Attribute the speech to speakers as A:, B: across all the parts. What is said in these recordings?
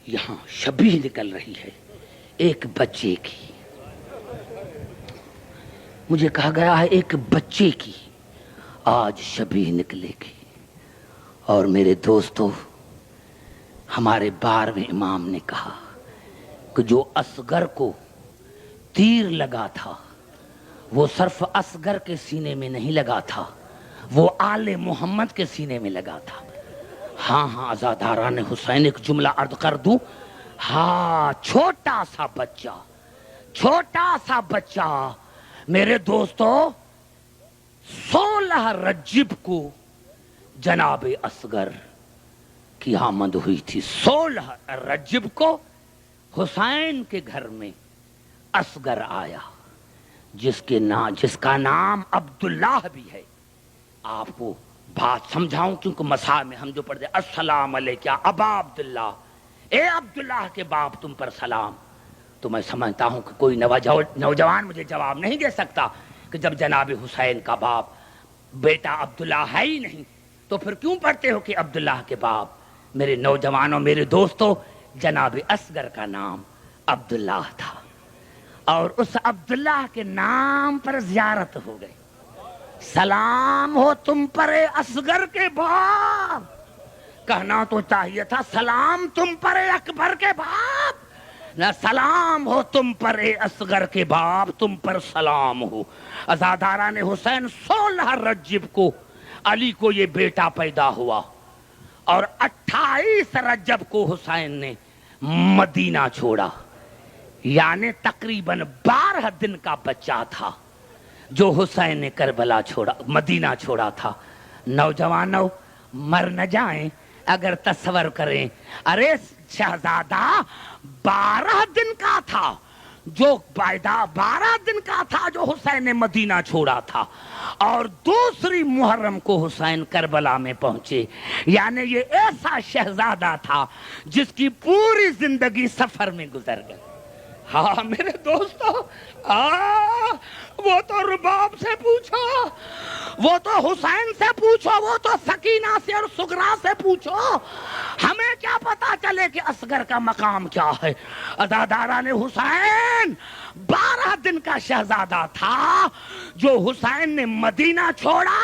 A: یہاں شبیہ نکل رہی ہے ایک بچے کی. مجھے کہا گیا ہے ایک بچے کی آج شبیہ نکلے گی. اور میرے دوستو، ہمارے 12ویں امام نے کہا کہ جو اصغر کو تیر لگا تھا وہ صرف اصغر کے سینے میں نہیں لگا تھا، وہ آل محمد کے سینے میں لگا تھا. ہاں عزاداران حسین، ایک جملہ عرض کر دوں. ہاں، چھوٹا سا بچہ میرے دوستو، 16 رجب کو جناب اصغر کی آمد ہوئی تھی. 16 رجب کو حسین کے گھر میں اصغر آیا، جس کا نام عبداللہ بھی ہے. آپ کو بات سمجھاؤں کیونکہ مسا میں ہم جو پڑھتے ہیں السلام علیکہ ابا عبداللہ، اے عبداللہ کے باپ تم پر سلام. تو میں سمجھتا ہوں کہ کوئی نوجوان مجھے جواب نہیں دے سکتا کہ جب جناب حسین کا باپ بیٹا عبداللہ ہے ہی نہیں تو پھر کیوں پڑھتے ہو کہ عبداللہ کے باپ. میرے نوجوانوں، میرے دوستوں، جناب اصغر کا نام عبداللہ تھا اور اس عبداللہ کے نام پر زیارت ہو گئی. سلام ہو تم پر اے اصغر کے باپ. کہنا تو چاہیے تھا سلام تم پر اے اکبر کے باپ، نہ سلام ہو تم پر اے اصغر کے باپ، تم پر سلام ہو. عزاداران حسین، 16 رجب کو علی کو یہ بیٹا پیدا ہوا اور 28 رجب کو حسین نے مدینہ چھوڑا. یعنی تقریباً 12 دن کا بچہ تھا جو حسین نے کربلا مدینہ چھوڑا تھا. نوجوانوں، مر نہ جائیں اگر تصور کریں. ارے شہزادہ 12 دن کا تھا جو 12 دن کا تھا جو حسین نے مدینہ چھوڑا تھا، اور دوسری محرم کو حسین کربلا میں پہنچے. یعنی یہ ایسا شہزادہ تھا جس کی پوری زندگی سفر میں گزر گئی. ہاں میرے دوستو، وہ تو رباب سے پوچھو، وہ تو حسین سے پوچھو، وہ تو سکینہ سے اور سغرا سے پوچھو. ہمیں کیا پتا چلے کہ اصغر کا مقام کیا ہے. عزاداران حسین، 12 دن کا شہزادہ تھا جو حسین نے مدینہ چھوڑا،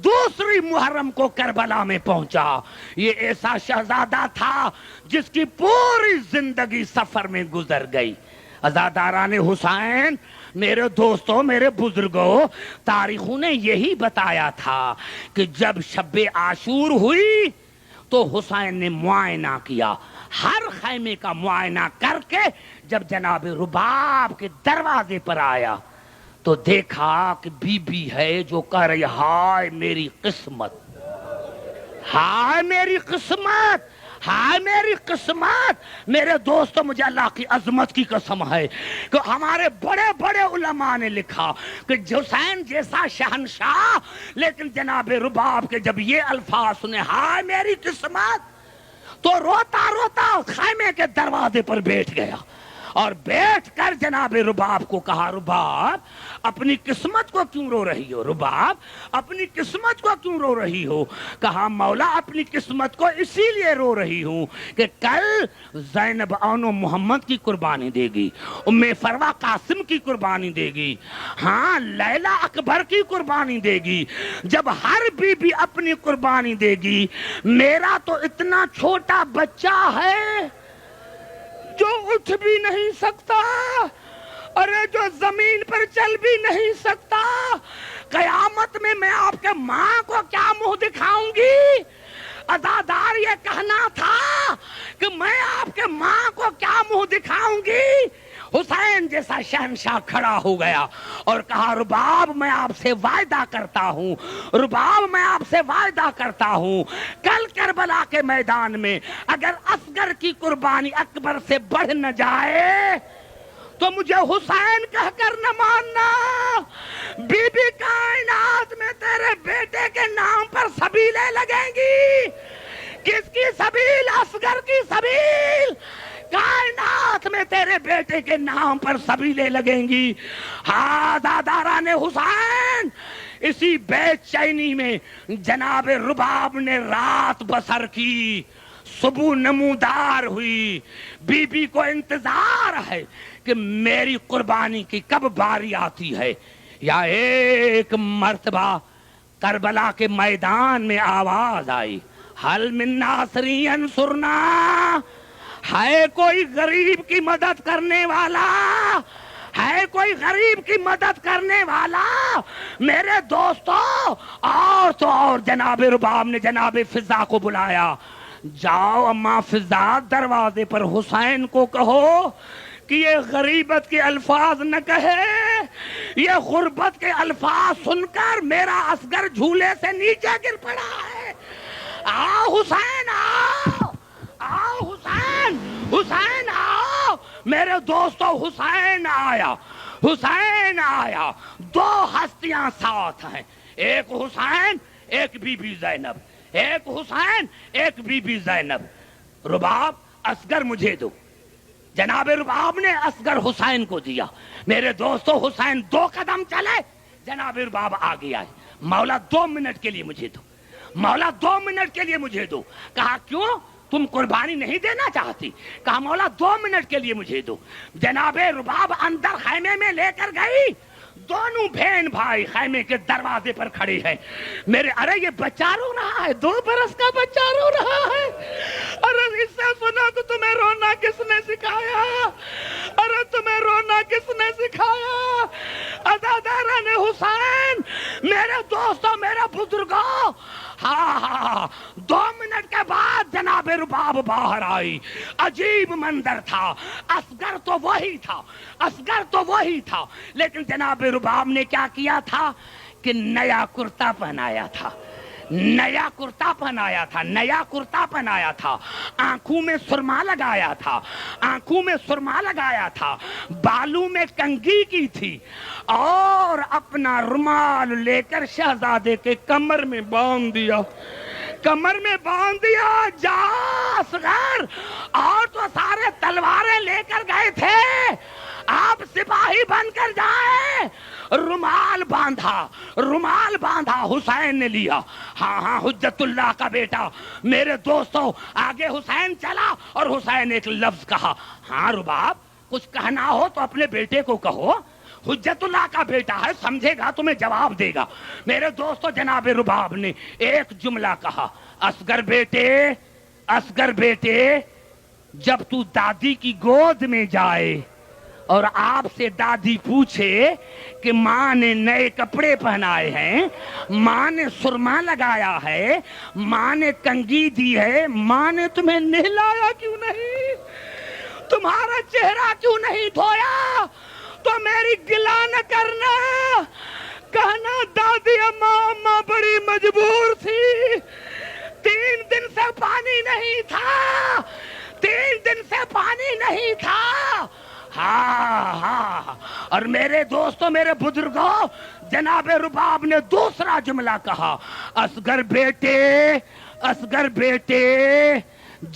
A: دوسری محرم کو کربلا میں پہنچا. یہ ایسا شہزادہ تھا جس کی پوری زندگی سفر میں گزر گئی. عزاداران حسین، میرے دوستوں، میرے بزرگوں، تاریخوں نے یہی بتایا تھا کہ جب شب عاشور ہوئی تو حسین نے معائنہ کیا. ہر خیمے کا معائنہ کر کے جب جناب رباب کے دروازے پر آیا تو دیکھا کہ بی بی ہے جو کہہ رہی ہائے میری قسمت، ہائے میری قسمت، ہائے میری قسمت. میرے دوستو، مجھے اللہ کی عظمت کی قسم ہے کہ ہمارے بڑے بڑے علماء نے لکھا کہ حسین جیسا شہنشاہ، لیکن جناب رباب کے جب یہ الفاظ سنے ہائے میری قسمت تو روتا روتا خیمے کے دروازے پر بیٹھ گیا اور بیٹھ کر جناب رباب کو کہا رباب اپنی قسمت کو کیوں رو رہی ہو؟ رباب اپنی قسمت کو کیوں رو رہی ہو؟ کہا مولا اپنی قسمت کو اسی لیے رو رہی ہوں کہ کل زینب آنو محمد کی قربانی دے گی، ام فروا قاسم کی قربانی دے گی، ہاں لیلا اکبر کی قربانی دے گی. جب ہر بی بی اپنی قربانی دے گی، میرا تو اتنا چھوٹا بچہ ہے جو اٹھ بھی نہیں سکتا، ارے جو زمین پر چل بھی نہیں سکتا، قیامت میں آپ کے ماں کو کیا منہ دکھاؤں گی؟ عزادار یہ کہنا تھا کہ میں آپ کے ماں کو کیا منہ دکھاؤں گی. حسین جیسا شہنشاہ کھڑا ہو گیا اور کہا رباب میں آپ سے وعدہ کرتا ہوں، رباب میں آپ سے وعدہ کرتا ہوں، کل کربلا کے میدان میں اگر اصغر کی قربانی اکبر سے بڑھ نہ جائے تو مجھے حسین کہہ کر نہ ماننا. بی بی کائنات میں تیرے بیٹے کے نام پر سبیلیں لگیں گی. کس کی سبیل؟ اصغر کی سبیل. کائنات میں تیرے بیٹے کے نام پر سبیلیں لگیں گی. ہاں داداران حسین، اسی بے چینی میں جناب رباب نے رات بسر کی. صبح نمودار ہوئی، بی بی کو انتظار ہے کہ میری قربانی کی کب باری آتی ہے۔ یا ایک مرتبہ کربلا کے میدان میں آواز آئی، حل من ناصری ینصرنا، ہے کوئی غریب کی مدد کرنے والا، ہے کوئی غریب کی مدد کرنے والا؟ میرے دوستو، اور تو اور جناب رباب نے جناب فضا کو بلایا، جاؤ اما فضا دروازے پر حسین کو کہو کہ یہ غریبت کے الفاظ نہ کہے، یہ غربت کے الفاظ سن کر میرا اصغر جھولے سے نیچے گر پڑا ہے۔ آؤ حسین آؤ، آؤ حسین، حسین آؤ میرے دوستو۔ حسین آیا، حسین آیا، دو ہستیاں ساتھ ہیں، ایک حسین ایک بی بی زینب، ایک حسین ایک بی بی زینب۔ رباب اصغر مجھے دو، جناب رباب نے اصغر حسین کو دیا۔ میرے دوستو حسین 2 قدم چلے، جناب رباب آگے آئے، مولا 2 منٹ کے لیے مجھے دو، مولا 2 منٹ کے لیے مجھے دو۔ کہا کیوں، تم قربانی نہیں دینا چاہتی؟ کہا مولا 2 منٹ کے لیے مجھے دو۔ جناب رباب اندر خیمے میں لے کر گئی، دونوں بہن بھائی خیمے کے دروازے پر کھڑے ہیں۔ میرے ارے یہ بچہ رو رہا ہے، 2 برس کا بچہ رو رہا ہے۔ ارے اس سے سنا تو تمہیں رونا کس نے سکھایا؟ ارے تمہیں رونا کس نے سکھایا؟ عزاداران حسین، میرے دوستوں، میرے بزرگوں، ہاں 2 منٹ کے بعد جناب رباب باہر آئی۔ عجیب منظر تھا، اصغر تو وہی تھا، اصغر تو وہی تھا، لیکن جناب رباب نے کیا کیا تھا کہ نیا کرتا پہنایا تھا، نیا کرتا پہنایا تھا، نیا کرتا پہنایا تھا، آنکھوں میں سرما لگایا تھا، آنکھوں میں سرما لگایا تھا، بالوں میں کنگھی کی تھی، اور اپنا رومال لے کر شہزادے کے کمر میں باندھ دیا، کمر میں باندھ دیا۔ جا اصغر، اور تو سارے تلواریں لے کر گئے تھے، آپ سپاہی بن کر جائیں۔ رومال باندھا، رومال باندھا، حسین نے لیا، ہاں حجت اللہ کا بیٹا۔ میرے دوستو آگے حسین چلا اور حسین ایک لفظ کہا، ہاں رباب کچھ کہنا ہو تو اپنے بیٹے کو کہو، حجت اللہ کا بیٹا ہے، سمجھے گا تمہیں جواب دے گا۔ میرے دوستو جناب رباب نے ایک جملہ کہا، اصغر بیٹے، اصغر بیٹے، جب تو دادی کی گود میں جائے اور آپ سے دادی پوچھے کہ ماں نے نئے کپڑے پہنائے ہیں، ماں نے سرما لگایا ہے، ماں نے کنگھی دی ہے، ماں نے تمہیں نہلایا کیوں نہیں، تمہارا چہرہ کیوں نہیں دھویا، تو میری گلا نہ کرنا، کہنا دادی اماں بڑی مجبور تھی، 3 دن سے پانی نہیں تھا، 3 دن سے پانی نہیں تھا۔ ہاں اور میرے دوستوں، میرے بزرگوں، جناب رباب نے دوسرا جملہ کہا، اصغر بیٹے، اصغر بیٹے،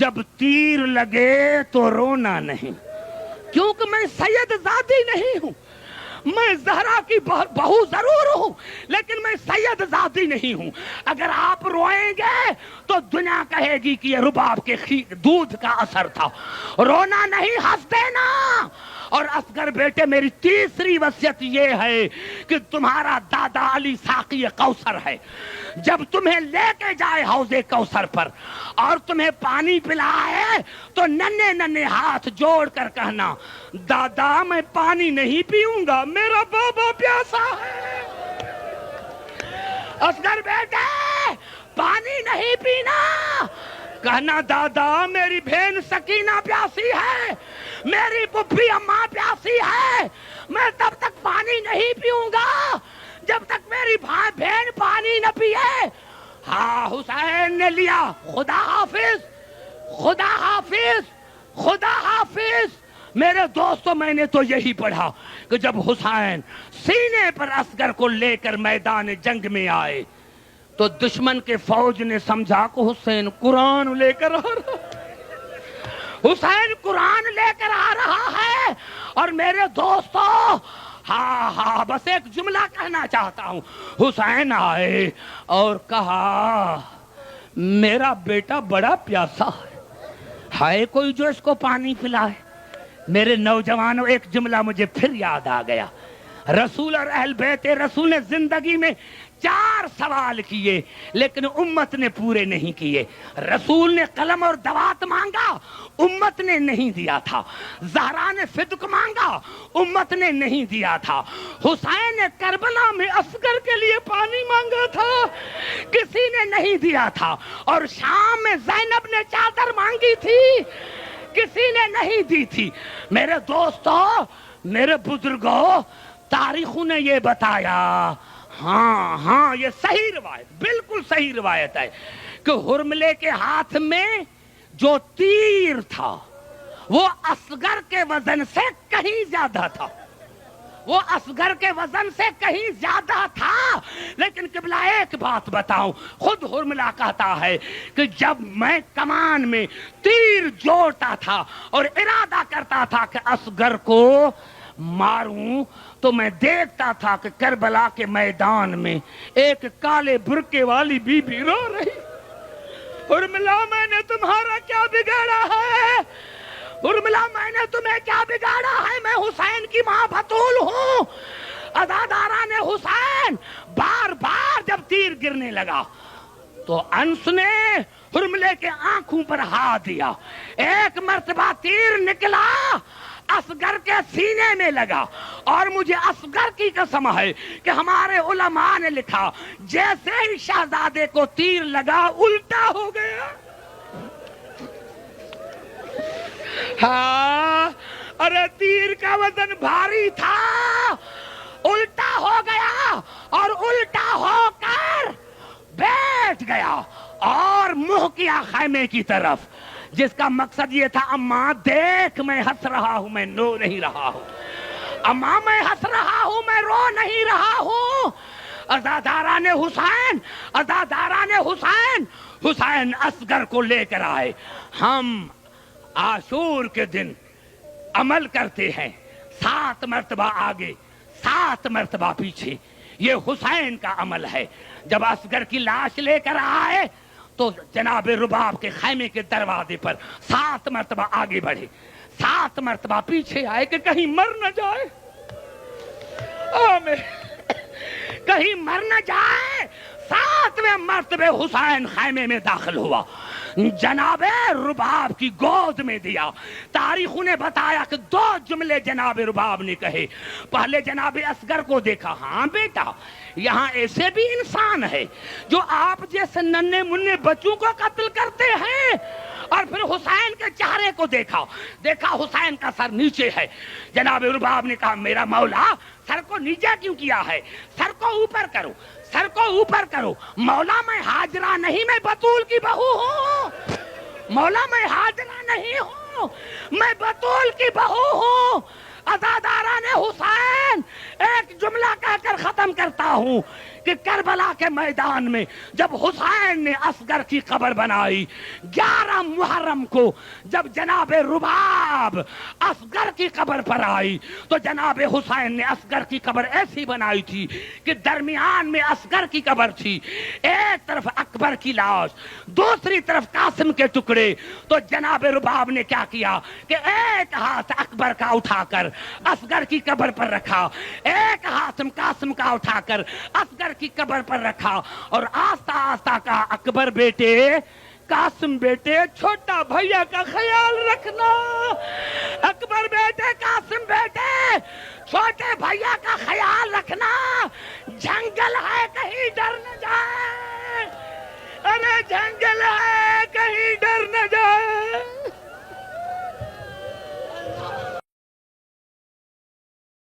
A: جب تیر لگے تو رونا نہیں، کیونکہ میں سید زادی نہیں ہوں، میں زہرا کی بہو ضرور ہوں لیکن میں سید زادی نہیں ہوں۔ اگر آپ روئیں گے تو دنیا کہے گی کہ یہ رباب کے دودھ کا اثر تھا، رونا نہیں، ہنس دینا۔ اور اصغر بیٹے میری تیسری وصیت یہ ہے کہ تمہارا دادا علی ساقی کوثر ہے، جب تمہیں لے کے جائے حوض کوثر پر اور تمہیں پانی پلائے تو ننھے ننھے ہاتھ جوڑ کر کہنا، دادا میں پانی نہیں پیوں گا، میرا بابا پیاسا ہے۔ اصغر بیٹے پانی نہیں پینا، کہنا دادا میری بہن سکینہ پیاسی ہے، میری پھپھی اماں پیاسی ہے، میں تب تک پانی نہیں پیوں گا جب تک میری بہن پانی نہ پیے۔ ہاں حسین نے لیا، خدا حافظ، خدا حافظ، خدا حافظ۔ میرے دوستو میں نے تو یہی پڑھا کہ جب حسین سینے پر اصغر کو لے کر میدان جنگ میں آئے تو دشمن کے فوج نے سمجھا کہ حسین قرآن لے کر آ رہا ہے، حسین قرآن لے کر آ رہا ہے۔ اور میرے دوستو ہاں بس ایک جملہ کہنا چاہتا ہوں، حسین آئے اور کہا میرا بیٹا بڑا پیاسا ہے، ہے کوئی جو اس کو پانی پلائے؟ میرے نوجوانوں، ایک جملہ مجھے پھر یاد آ گیا. رسول اور اہل بیت رسول نے زندگی میں 4 سوال کیے لیکن امت نے پورے نہیں کیے. رسول نے قلم اور دوات مانگا، امت نے نہیں دیا تھا. زہرا نے صدق مانگا، امت نے نہیں دیا تھا. حسین نے کربلا میں اصغر کے لیے پانی مانگا تھا، کسی نے نہیں دیا تھا. اور شام میں زینب نے چادر مانگی تھی، کسی نے نہیں دی تھی. میرے دوستو، میرے بزرگوں، تاریخوں نے یہ بتایا، ہاں یہ صحیح روایت، بالکل صحیح روایت ہے کہ ہرملے کے ہاتھ میں جو تیر تھا وہ اصغر کے وزن سے کہیں زیادہ تھا، وہ اصغر کے وزن سے کہیں زیادہ تھا. لیکن قبلہ ایک بات بتاؤں، خود ہرملہ کہتا ہے کہ جب میں کمان میں تیر جوڑتا تھا اور ارادہ کرتا تھا کہ اصغر کو ماروں تو میں دیکھتا تھا کہ کربلا کے میدان میں ایک کالے برقعے والی بی بی رو رہی. ہرملہ، میں نے تمہارا کیا بگاڑا ہے؟ ہرملہ، میں نے تمہیں کیا بگاڑا ہے؟ میں حسین کی ماں بطول ہوں. عزاداران حسین بار بار جب تیر گرنے لگا تو انس نے ہرملے کے آنکھوں پر ہاتھ دیا. ایک مرتبہ تیر نکلا، اصغر کے سینے میں لگا، اور مجھے اصغر کی قسم ہے کہ ہمارے علماء نے لکھا جیسے ہی شہزادے کو تیر لگا الٹا ہو گیا. ہاں، ارے تیر کا وزن بھاری تھا، الٹا ہو گیا اور الٹا ہو کر بیٹھ گیا اور منہ کیا خیمے کی طرف، جس کا مقصد یہ تھا، اماں دیکھ میں ہنس رہا ہوں، میں رو نہیں رہا ہوں. اماں میں ہنس رہا ہوں، میں رو نہیں رہا ہوں. عزاداران حسین، عزاداران حسین، حسین اصغر کو لے کر آئے. ہم عاشور کے دن عمل کرتے ہیں 7 مرتبہ آگے 7 مرتبہ پیچھے. یہ حسین کا عمل ہے. جب اصغر کی لاش لے کر آئے تو جناب رباب کے خیمے کے دروازے پر 7 مرتبہ آگے بڑھے، 7 مرتبہ پیچھے آئے کہ کہیں مر نہ جائے، کہیں مر نہ جائے. 7ویں مرتبہ حسین خیمے میں داخل ہوا، جناب رباب کی گود میں دیا. تاریخوں نے بتایا کہ 2 جملے جناب رباب نے کہے. پہلے جناب اصغر کو دیکھا، ہاں بیٹا یہاں ایسے بھی انسان ہے جو آپ جیسے ننھے منھے بچوں کو قتل کرتے ہیں. اور پھر حسین کے چہرے کو دیکھا حسین کا سر نیچے ہے. جناب رباب نے کہا میرا مولا سر کو نیچے کیوں کیا ہے؟ سر کو اوپر کرو، سر کو اوپر کرو. مولا میں ہاجرہ نہیں، میں بطول کی بہو ہوں. مولا میں ہاجرہ نہیں ہوں، میں بطول کی بہو ہوں. عزاداران حسین، ایک جملہ کہہ کر ختم کرتا ہوں کہ کربلا کے میدان میں جب حسین نے اصغر کی قبر بنائی، 11 محرم کو جب جناب رباب اصغر کی قبر پر آئی تو جناب حسین نے اصغر کی قبر ایسی بنائی تھی کہ درمیان میں اصغر کی قبر تھی، ایک طرف اکبر کی لاش، دوسری طرف قاسم کے ٹکڑے. تو جناب رباب نے کیا کیا کہ ایک ہاتھ اکبر کا اٹھا کر اصغر کی قبر پر رکھا، ایک ہاتھ قاسم کا اٹھا کر اصغر کی قبر پر رکھا، اور آہستہ آہستہ کہا اکبر بیٹے، قاسم بیٹے، چھوٹا بھیا کا خیال رکھنا. اکبر بیٹے، قاسم بیٹے، چھوٹے بھیا کا خیال رکھنا. جنگل ہے، کہیں ڈر نہ جائے.